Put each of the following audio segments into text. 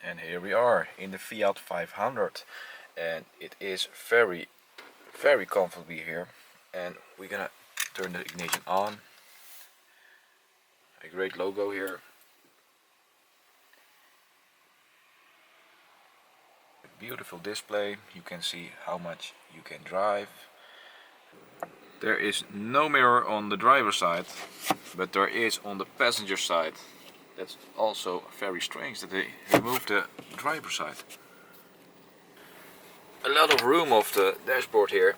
And here we are in the Fiat 500, and it is very comfortable here. And we're gonna turn the ignition on. A great logo here. Beautiful display. You can see how much you can drive. There is no mirror on the driver's side, but there is on the passenger side. That's also very strange that they removed the driver's side. A lot of room off the dashboard here.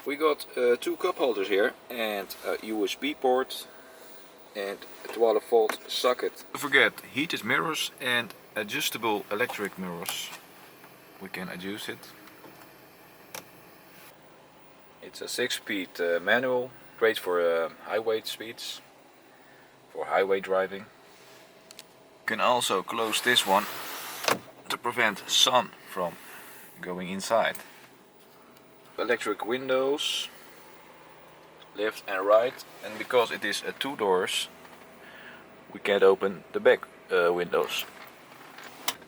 We got two cup holders here and a USB port and a 12-volt socket. Don't forget heated mirrors and adjustable electric mirrors. We can adjust it. It's a 6-speed manual, great for highway speeds, for highway driving. You can also close this one to prevent sun from going inside. Electric windows, left and right, and because it is 2 doors, we can't open the back windows.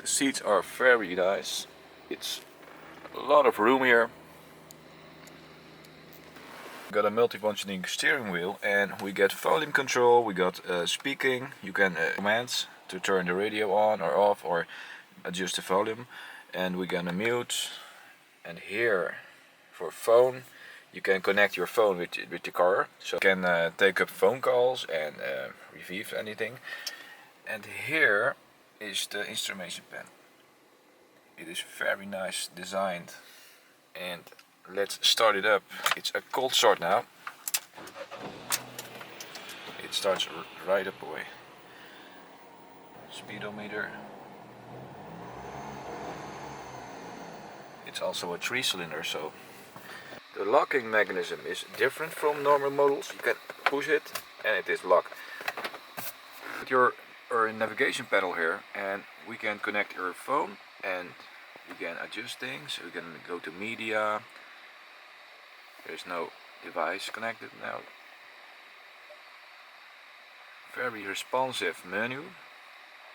The seats are very nice. It's a lot of room here. Got a multifunctioning steering wheel, and we get volume control, we got speaking, you can commands to turn the radio on or off or adjust the volume, and we're gonna mute. And here for phone, you can connect your phone with the car, so you can take up phone calls and retrieve anything. And here is the instrumentation pen. It is very nice designed, and let's start it up. It's a cold start now. It starts right up away. Speedometer. It's also a 3-cylinder, so the locking mechanism is different from normal models. You can push it and it is locked. With your navigation panel here, and we can connect your phone and we can adjust things. We can go to media. There's no device connected now. Very responsive menu.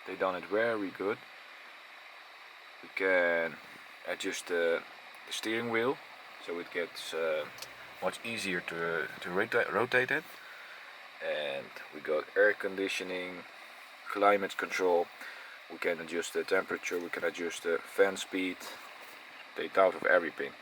They done it very good. We can adjust the steering wheel, so it gets much easier to rotate it. And we got air conditioning, climate control. We can adjust the temperature, we can adjust the fan speed. They thought of everything.